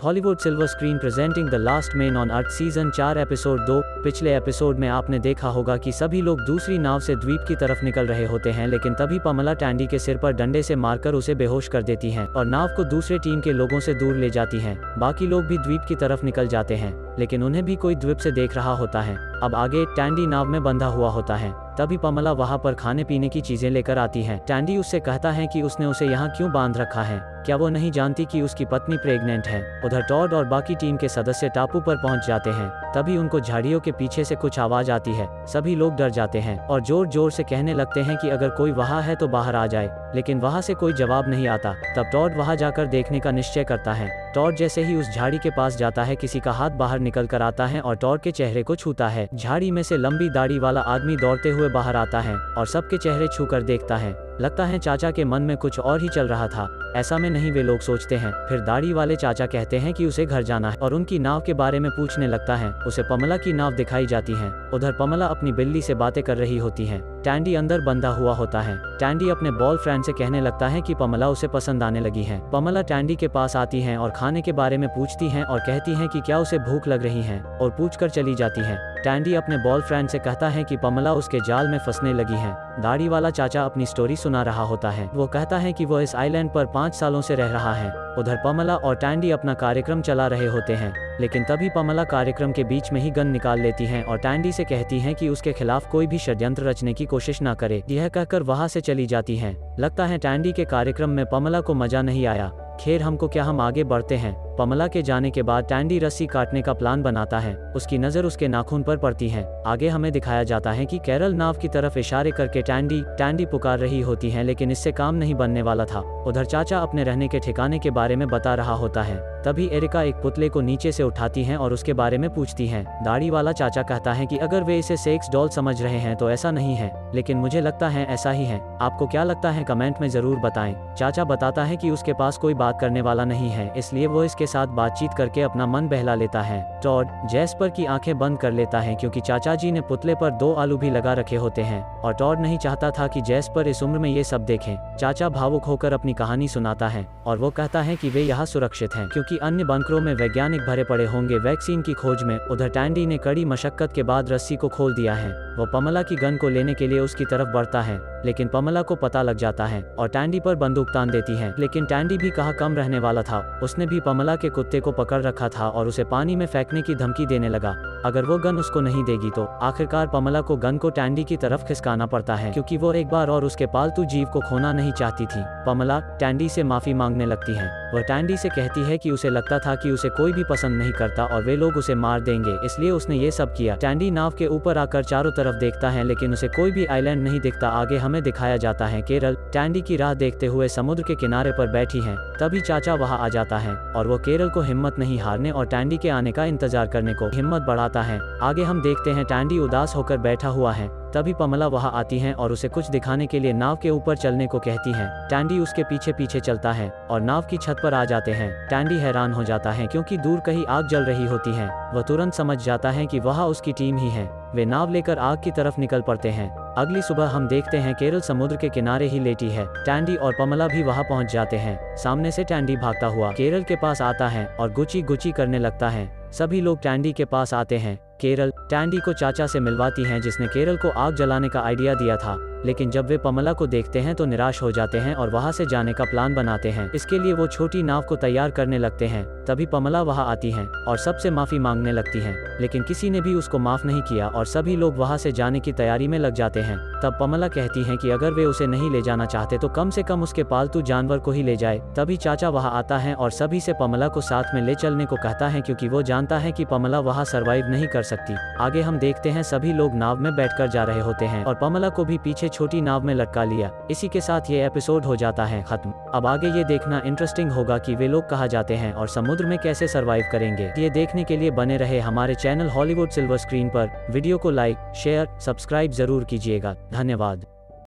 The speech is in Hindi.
Hollywood silver screen presenting the last man on earth season 4 episode 2। पिछले एपिसोड में आपने देखा होगा कि सभी लोग दूसरी नाव से द्वीप की तरफ निकल रहे होते हैं, लेकिन तभी पमला टैंडी के सिर पर डंडे से मारकर उसे बेहोश कर देती हैं और नाव को दूसरे टीम के लोगों से दूर ले जाती हैं। बाकी लोग भी द्वीप की तरफ निकल जाते हैं, लेकिन उन्हें भी कोई द्वीप से देख रहा होता है। अब आगे टैंडी नाव में बंधा हुआ होता है। तभी पमला वहां पर खाने पीने की चीजें लेकर आती है। टैंडी उससे कहता है कि उसने उसे यहाँ क्यों बांध रखा है, क्या वो नहीं जानती कि उसकी पत्नी प्रेग्नेंट है। उधर टॉड और बाकी टीम के सदस्य टापू पर पहुंच जाते हैं। तभी उनको झाड़ियों के पीछे से कुछ आवाज आती है। सभी लोग डर जाते हैं और जोर जोर से कहने लगते हैं कि अगर कोई वहां है तो बाहर आ जाए, लेकिन वहां से कोई जवाब नहीं आता। तब टॉड वहां जाकर देखने का निश्चय करता है। टॉड जैसे ही उस झाड़ी के पास जाता है, किसी का हाथ बाहर निकल कर आता है और टॉड के चेहरे को छूता है। झाड़ी में से लंबी दाढ़ी वाला आदमी दौड़ते हुए बाहर आता है और सबके चेहरे छूकर देखता है। लगता है चाचा के मन में कुछ और ही चल रहा था, ऐसा में नहीं वे लोग सोचते हैं। फिर दाढ़ी वाले चाचा कहते हैं कि उसे घर जाना है और उनकी नाव के बारे में पूछने लगता है। उसे पमला की नाव दिखाई जाती है। उधर पमला अपनी बिल्ली से बातें कर रही होती है। टैंडी अंदर बंधा हुआ होता है। टैंडी अपने बॉयफ्रेंड से कहने लगता है कि पमला उसे पसंद आने लगी है। पमला टैंडी के पास आती है और खाने के बारे में पूछती है और कहती है कि क्या उसे भूख लग रही है, और पूछकर चली जाती है। टैंडी अपने बॉयफ्रेंड से कहता है कि पमला उसके जाल में फंसने लगी है। दाढ़ी वाला चाचा अपनी स्टोरी सुना रहा होता है। वो कहता है कि वो इस आइलैंड पर 5 सालों से रह रहा है। उधर पमला और टैंडी अपना कार्यक्रम चला रहे होते हैं, लेकिन तभी पमला कार्यक्रम के बीच में ही गन निकाल लेती है और टैंडी से कहती है कि उसके खिलाफ कोई भी षड्यंत्र रचने की कोशिश ना करे। यह कहकर वहां से चली जाती है। लगता है टैंडी के कार्यक्रम में पमला को मजा नहीं आया। खैर हमको क्या, हम आगे बढ़ते हैं। पमला के जाने के बाद टैंडी रस्सी काटने का प्लान बनाता है। उसकी नज़र उसके नाखून पर पड़ती है। आगे हमें दिखाया जाता है कि कैरल नाव की तरफ इशारे करके टैंडी पुकार रही होती है, लेकिन इससे काम नहीं बनने वाला था। उधर चाचा अपने रहने के ठिकाने के बारे में बता रहा होता है। तभी एरिका एक पुतले को नीचे से उठाती है और उसके बारे में पूछती है। दाढ़ी वाला चाचा कहता है कि अगर वे इसे सेक्स डॉल समझ रहे हैं तो ऐसा नहीं है, लेकिन मुझे लगता है ऐसा ही है। आपको क्या लगता है कमेंट में जरूर बताएं। चाचा बताता है कि उसके पास कोई बात करने वाला नहीं है, इसलिए वो इसके साथ बातचीत करके अपना मन बहला लेता है। टॉड जैस्पर की आंखें बंद कर लेता है क्योंकि चाचा जी ने पुतले पर 2 आलू भी लगा रखे होते हैं और टॉड नहीं चाहता था कि जैस्पर इस उम्र में ये सब देखें। चाचा भावुक होकर अपनी कहानी सुनाता है और वो कहता है कि वे यहाँ सुरक्षित हैं क्योंकि अन्य बंकरों में वैज्ञानिक भरे पड़े होंगे वैक्सीन की खोज में। उधर टैंडी ने कड़ी मशक्कत के बाद रस्सी को खोल दिया है। वो पमला की गन को लेने के लिए उसकी तरफ बढ़ता है, लेकिन पमला को पता लग जाता है और टैंडी पर बंदूक तान देती है। लेकिन टैंडी भी कहाँ कम रहने वाला था। उसने भी पमला के कुत्ते को पकड़ रखा था और उसे पानी में फेंकने की धमकी देने लगा अगर वो गन उसको नहीं देगी तो। आखिरकार पमला को गन को टैंडी की तरफ खिसकाना पड़ता है क्योंकि वो एक बार और उसके पालतू जीव को खोना नहीं चाहती थी। पमला टैंडी से माफी मांगने लगती है। वह टैंडी से कहती है कि उसे लगता था कि उसे कोई भी पसंद नहीं करता और वे लोग उसे मार देंगे, इसलिए उसने ये सब किया। टैंडी नाव के ऊपर आकर चारों तरफ देखता है, लेकिन उसे कोई भी आइलैंड नहीं दिखता। आगे हमें दिखाया जाता है केरल टैंडी की राह देखते हुए समुद्र के किनारे पर बैठी है। तभी चाचा वहां आ जाता है और वो केरल को हिम्मत नहीं हारने और टैंडी के आने का इंतजार करने को हिम्मत बढ़ाता है। आगे हम देखते हैं टैंडी उदास होकर बैठा हुआ है। तभी पमला वहां आती है और उसे कुछ दिखाने के लिए नाव के ऊपर चलने को कहती है। टैंडी उसके पीछे पीछे चलता है और नाव की छत पर आ जाते हैं। टैंडी हैरान हो जाता है क्योंकि दूर कहीं आग जल रही होती है। वह तुरंत समझ जाता है कि वह उसकी टीम ही है। वे नाव लेकर आग की तरफ निकल पड़ते हैं। अगली सुबह हम देखते हैं केरल समुद्र के किनारे ही लेटी है। टैंडी और पमला भी वहां पहुंच जाते हैं। सामने से टैंडी भागता हुआ केरल के पास आता है और गुची गुची करने लगता है। सभी लोग टैंडी के पास आते हैं। केरल टैंडी को चाचा से मिलवाती हैं जिसने केरल को आग जलाने का आइडिया दिया था, लेकिन जब वे पमला को देखते हैं तो निराश हो जाते हैं और वहां से जाने का प्लान बनाते हैं। इसके लिए वो छोटी नाव को तैयार करने लगते हैं। तभी पमला वहां आती है और सबसे माफी मांगने लगती है, लेकिन किसी ने भी उसको माफ नहीं किया और सभी लोग वहां से जाने की तैयारी में लग जाते हैं। तब पमला कहती है कि अगर वे उसे नहीं ले जाना चाहते तो कम से कम उसके पालतू जानवर को ही ले जाए। तभी चाचा वहां आता है और सभी से पमला को साथ में ले चलने को कहता है क्योंकि वो जानता है कि पमला वहां सरवाइव नहीं कर सकती। आगे हम देखते हैं सभी लोग नाव में बैठकर जा रहे होते हैं और पमला को भी पीछे छोटी नाव में लटका लिया। इसी के साथ ये एपिसोड हो जाता है खत्म। अब आगे ये देखना इंटरेस्टिंग होगा कि वे लोग कहाँ जाते हैं और समुद्र में कैसे सरवाइव करेंगे। ये देखने के लिए बने रहे हमारे चैनल हॉलीवुड सिल्वर स्क्रीन पर। वीडियो को लाइक, शेयर, सब्सक्राइब जरूर कीजिएगा। धन्यवाद।